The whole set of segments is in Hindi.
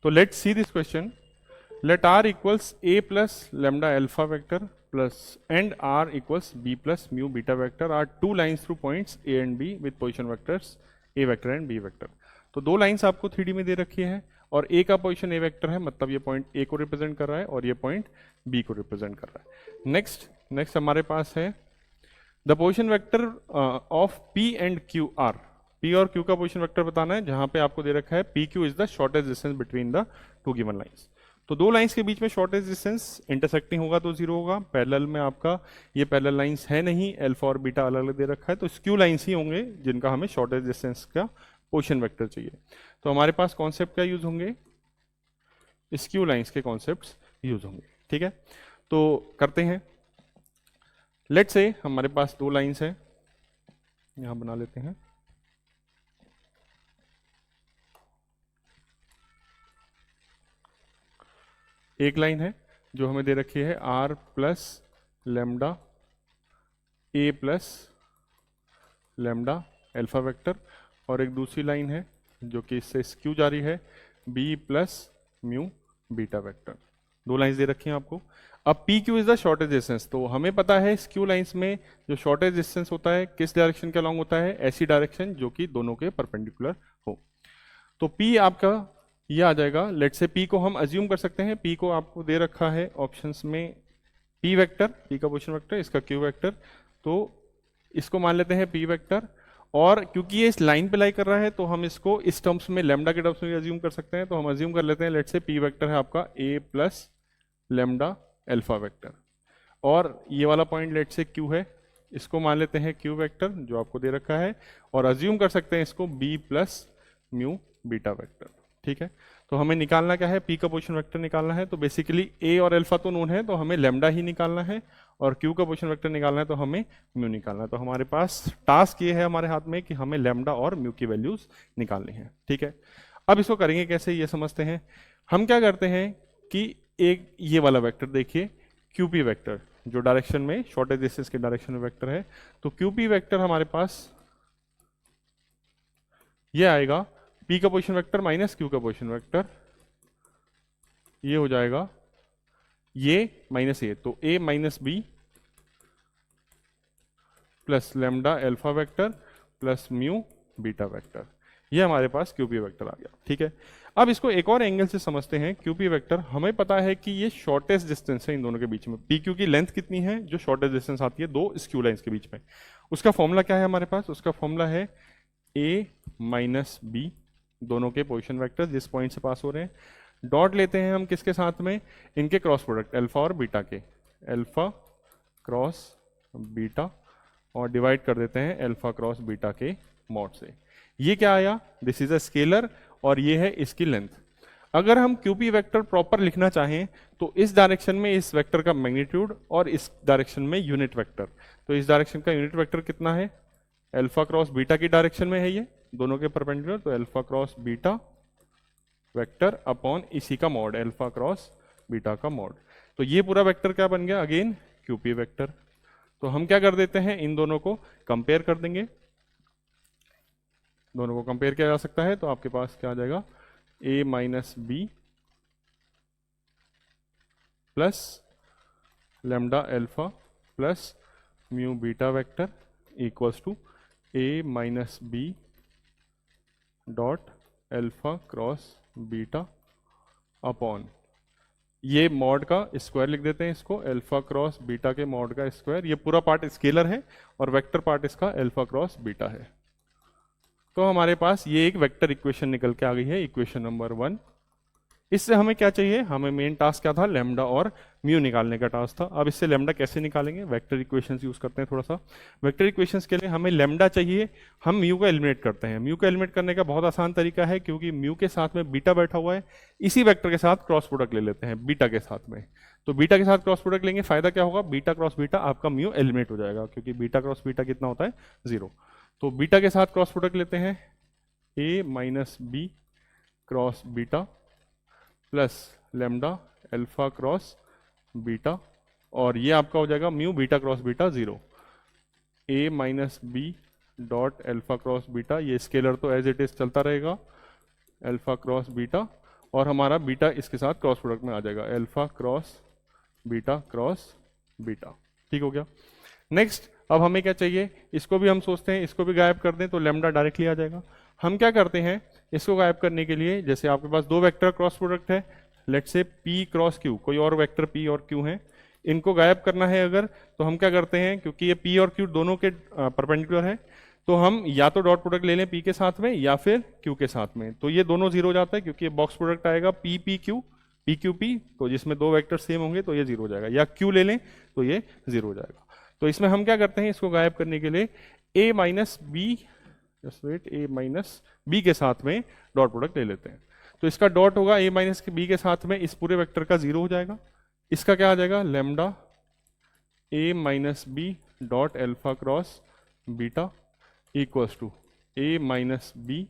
तो let's see this question. Let R equals A plus lambda alpha vector plus and R equals B plus mu beta vector are two lines through points A and B with position vectors A vector and B vector. तो दो लाइंस आपको 3D में दे रखी है और A का पोजीशन A वेक्टर है, मतलब ये पॉइंट A को रिप्रेजेंट कर रहा है और ये पॉइंट B को रिप्रेजेंट कर रहा है. नेक्स्ट हमारे पास है the position vector of P and Q R. P और Q का पोजीशन वेक्टर बताना है, जहां पे आपको दे रखा है PQ is the shortest distance between the two given lines. तो दो लाइंस के बीच में शॉर्टेज डिस्टेंस इंटरसेक्टिंग होगा तो जीरो होगा. पैरेलल में आपका ये पैरेलल लाइंस है नहीं, अल्फा और बीटा अलग अलग दे रखा है, तो स्क्यू लाइंस ही होंगे जिनका हमें शॉर्टेज डिस्टेंस का पोजीशन वेक्टर चाहिए. तो हमारे पास कॉन्सेप्ट क्या यूज होंगे, स्क्यू लाइंस के कॉन्सेप्ट्स यूज होंगे. ठीक है, तो करते हैं. लेट्स से हमारे पास दो लाइंस है, यहां बना लेते हैं. एक लाइन है जो हमें दे रखी है R plus lambda A plus lambda alpha vector, और एक दूसरी लाइन है जो कि इससे स्क्यू जारी है B plus mu beta vector. दो लाइंस दे रखी हैं आपको. अब PQ is the shortage distance, तो हमें पता है स्क्यू लाइंस में जो शॉर्टेज डिस्टेंस होता है किस डायरेक्शन के अलॉन्ग होता है, ऐसी डायरेक्शन जो कि दोनों के परपेंडिकुलर हो. तो P आपका ये आ जाएगा. लेट से P को हम अज्यूम कर सकते हैं, P को आपको दे रखा है ऑप्शंस में P वेक्टर, P का पोजीशन वेक्टर, इसका Q वेक्टर, तो इसको मान लेते हैं P वेक्टर. और क्योंकि ये इस लाइन पे लाई कर रहा है तो हम इसको इस टर्म्स में लेमडा के टर्म्स में अज्यूम कर सकते हैं. तो हम अज्यूम कर लेते हैं लेट से P वेक्टर है आपका A plus lambda alpha vector, और ये वाला पॉइंट लेट से Q है, इसको मान लेते हैं Q वेक्टर जो आपको दे रखा है, और अज्यूम कर सकते हैं इसको B plus mu beta vector. ठीक है, तो हमें निकालना क्या है, P का पोजीशन वेक्टर निकालना है. तो बेसिकली A और अल्फा तो नोन है, तो हमें लेमडा ही निकालना है, और Q का पोजीशन वेक्टर निकालना है तो हमें म्यू निकालना है. तो हमारे पास टास्क ये है हमारे हाथ में कि हमें लेमडा और म्यू की वैल्यूज निकालनी है. ठीक है, अब इसको करेंगे कैसे ये समझते हैं. हम क्या करते हैं कि एक ये वाला वेक्टर देखिए QP वेक्टर, जो डायरेक्शन में शॉर्टेज डिस्टेंस के डायरेक्शन में वेक्टर है, तो QP वेक्टर हमारे पास ये आएगा P का पोजीशन वेक्टर माइनस Q का पोजीशन वेक्टर, ये हो जाएगा ये माइनस ये, तो A minus B plus lambda alpha vector plus mu beta vector, ये हमारे पास QP वेक्टर आ गया. ठीक है, अब इसको एक और एंगल से समझते हैं. QP वेक्टर हमें पता है कि ये शॉर्टेस्ट डिस्टेंस है इन दोनों के बीच में. PQ की लेंथ कितनी है जो शॉर्टेस्ट डिस्टेंस आती है दो स्क्यू लाइंस के बीच में, उसका फॉर्मूला क्या है हमारे पास, उसका फॉर्मूला है A माइनस बी, दोनों के पोजीशन वेक्टर जिस पॉइंट से पास हो रहे हैं. डॉट लेते हैं हम किसके साथ में, इनके क्रॉस प्रोडक्ट अल्फा और बीटा के, अल्फा क्रॉस बीटा, और डिवाइड कर देते हैं अल्फा क्रॉस बीटा के मॉड से. ये क्या आया, दिस इज अ स्केलर, और ये है इसकी लेंथ. अगर हम QP वेक्टर प्रॉपर लिखना चाहें तो इस डायरेक्शन में इस वेक्टर का मैग्नीट्यूड और इस डायरेक्शन में यूनिट वेक्टर, तो इस डायरेक्शन का यूनिट वेक्टर कितना है, अल्फा क्रॉस बीटा की डायरेक्शन में है ये दोनों के परपेंडिकुलर, तो alpha cross beta vector upon इसी का मॉड अल्फा क्रॉस बीटा का मॉड. तो ये पूरा वेक्टर क्या बन गया, अगेन QP वेक्टर. तो हम क्या कर देते हैं, इन दोनों को कंपेयर कर देंगे. दोनों को कंपेयर किया जा सकता है, तो आपके पास क्या आ जाएगा, A minus B plus lambda alpha plus mu beta vector equals to A minus B dot alpha cross beta upon ये मॉड का स्क्वायर लिख देते हैं इसको, अल्फा क्रॉस बीटा के मॉड का स्क्वायर. ये पूरा पार्ट स्केलर है और वेक्टर पार्ट इसका अल्फा क्रॉस बीटा है. तो हमारे पास ये एक वेक्टर इक्वेशन निकल के आ गई है, इक्वेशन नंबर 1. इससे हमें क्या चाहिए, हमें मेन टास्क क्या था, लेमडा और म्यू निकालने का टास्क था. अब इससे लेमडा कैसे निकालेंगे, वेक्टर इक्वेशंस यूज करते हैं थोड़ा सा. वेक्टर इक्वेशंस के लिए हमें लेमडा चाहिए, हम म्यू को एलिमिनेट करते हैं. म्यू को एलिमिनेट करने का बहुत आसान तरीका है, क्योंकि म्यू के साथ में बीटा बैठा हुआ है, इसी वेक्टर के साथ क्रॉस प्रोडक्ट ले लेते हैं बीटा के साथ में. तो बीटा के साथ क्रॉस प्रोडक्ट लेंगे, फायदा क्या होगा, बीटा क्रॉस बीटा आपका म्यू एलिमिनेट हो जाएगा, क्योंकि बीटा क्रॉस बीटा कितना होता है, 0. तो बीटा के साथ क्रॉस प्रोडक्ट लेते हैं, A minus B cross beta plus lambda alpha cross beta, और ये आपका हो जाएगा mu beta cross beta 0. A minus B dot alpha cross beta, ये स्केलर तो एज इट इज चलता रहेगा, अल्फा क्रॉस बीटा, और हमारा बीटा इसके साथ क्रॉस प्रोडक्ट में आ जाएगा, अल्फा क्रॉस बीटा। ठीक हो गया। नेक्स्ट अब हमें क्या चाहिए, इसको भी हम सोचते हैं इसको भी गायब कर दें तो लैम्डा डायरेक्टली आ जाएगा। हम क्या करते हैं इसको गायब करने के लिए, जैसे आपके पास दो वेक्टर क्रॉस प्रोडक्ट है, let's say p cross q, कोई और वेक्टर p और q है, इनको गायब करना है अगर, तो हम क्या करते हैं, क्योंकि ये p और q दोनों के परपेंडिकुलर है, तो हम या तो डॉट प्रोडक्ट ले लें p के साथ में या फिर q के साथ में, तो ये दोनों जीरो हो जाता है, क्योंकि ये बॉक्स प्रोडक्ट आएगा p p q p q p, तो जिसमें दो वेक्टर सेम होंगे तो ये जीरो हो जाएगा, या q ले लें तो ये जीरो हो जाएगा। तो इसमें हम क्या करते हैं, इसको गायब करने के लिए a minus B, just wait, a minus B के साथ में डॉट प्रोडक्ट ले लेते हैं। तो इसका डॉट होगा a माइनस बी के साथ में इस पूरे वेक्टर का जीरो हो जाएगा, इसका क्या आ जाएगा, lambda a minus B dot alpha cross beta equals to a minus B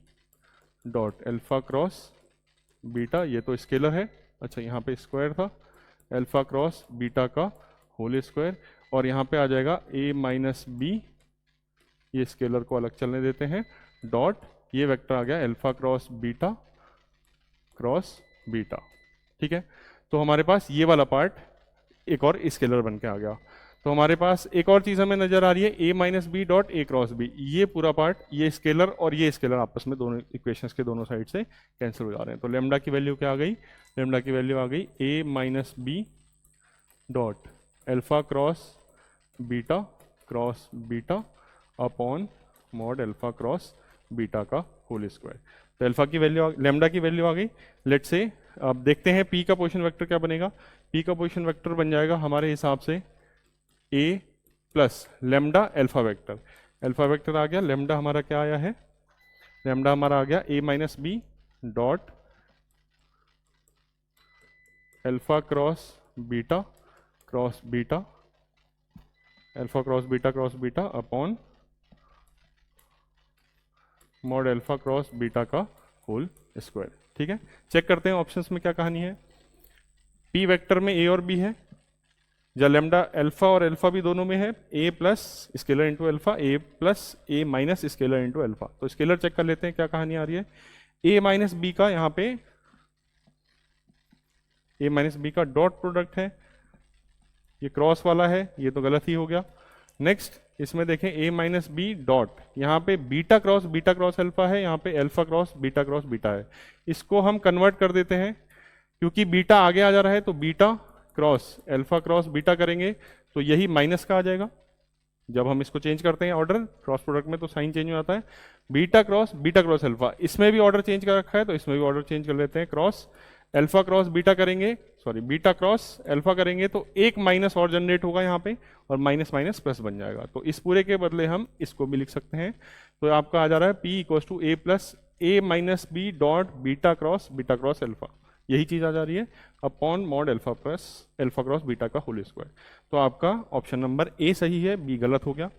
dot alpha cross beta, ये तो स्केलर है, अच्छा यहाँ पे स्क्वायर था, अल्फा क्रॉस बीटा का होल स्क्वायर, और यहाँ पे आ जाएगा a माइनस बी, ये स्केलर को अलग चलने देते हैं, डॉट ये वेक्टर आ गया अल्फा क्रॉस बीटा। ठीक है, तो हमारे पास ये वाला पार्ट एक और स्केलर बन के आ गया। तो हमारे पास एक और चीज़ हमें नजर आ रही है, a minus B dot a cross B, ये पूरा पार्ट, ये स्केलर और ये स्केलर आपस में दोनों इक्वेशंस के दोनों साइड से कैंसिल हो जा रहे हैं। तो लेमडा की वैल्यू क्या आ गई, लेमडा की वैल्यू आ गई a minus B dot alpha cross beta upon mod alpha cross beta का होल स्क्वायर। तो अल्फा की वैल्यू, लेमडा की वैल्यू आ गई। लेट्स से अब देखते हैं p का पोजीशन वेक्टर क्या बनेगा, p का पोजीशन वेक्टर बन जाएगा हमारे हिसाब से a plus lambda alpha vector आ गया, लेमडा हमारा क्या आया है, लेमडा हमारा आ गया a minus B dot alpha cross beta upon mod alpha cross beta का होल स्क्वायर। ठीक है, चेक करते हैं ऑप्शंस में क्या कहानी है। p वेक्टर में a और b है, या लेमडा अल्फा और अल्फा भी दोनों में है, a plus scalar into alpha, a plus a minus scalar into alpha. तो स्केलर चेक कर लेते हैं क्या कहानी आ रही है, a माइनस बी का यहाँ पे a माइनस बी का डॉट प्रोडक्ट है, ये क्रॉस वाला है, ये तो गलत ही हो गया। नेक्स्ट इसमें देखें a माइनस बी डॉट, यहाँ पे बीटा क्रॉस अल्फा है, यहाँ पे अल्फा क्रॉस बीटा है, इसको हम कन्वर्ट कर देते हैं, क्योंकि बीटा आगे आ जा रहा है तो beta cross alpha cross beta करेंगे तो यही माइनस का आ जाएगा। जब हम इसको चेंज करते हैं ऑर्डर क्रॉस प्रोडक्ट में तो साइन चेंज हो जाता है, बीटा क्रॉस अल्फा, इसमें भी ऑर्डर चेंज कर रखा है तो इसमें भी ऑर्डर चेंज कर लेते हैं, क्रॉस अल्फा क्रॉस बीटा करेंगे, सॉरी बीटा क्रॉस अल्फा करेंगे तो एक माइनस और जनरेट होगा यहाँ पे, और माइनस माइनस प्लस बन जाएगा। तो इस पूरे के बदले हम इसको भी लिख सकते हैं, तो आपका आ जा रहा है p equals to a plus a minus B dot beta cross alpha, यही चीज़ आ जा रही है, upon mod alpha cross beta का होल स्क्वायर। तो आपका ऑप्शन नंबर ए सही है, बी गलत हो गया।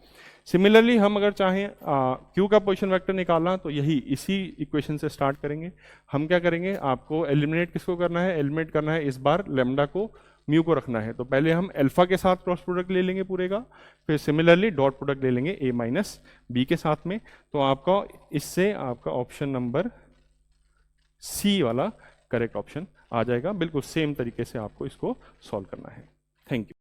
सिमिलरली हम अगर चाहें क्यू का पोजीशन वेक्टर निकालना तो यही इसी इक्वेशन से स्टार्ट करेंगे। हम क्या करेंगे, आपको एलिमिनेट किसको करना है, एलिमिनेट करना है इस बार लेमडा को, म्यू को रखना है, तो पहले हम अल्फा के साथ क्रॉस प्रोडक्ट ले लेंगे पूरे का, फिर सिमिलरली डॉट प्रोडक्ट ले लेंगे a माइनस बी के साथ में। तो आपका इससे आपका ऑप्शन नंबर सी वाला करेक्ट ऑप्शन आ जाएगा। बिल्कुल सेम तरीके से आपको इसको सॉल्व करना है। Thank you.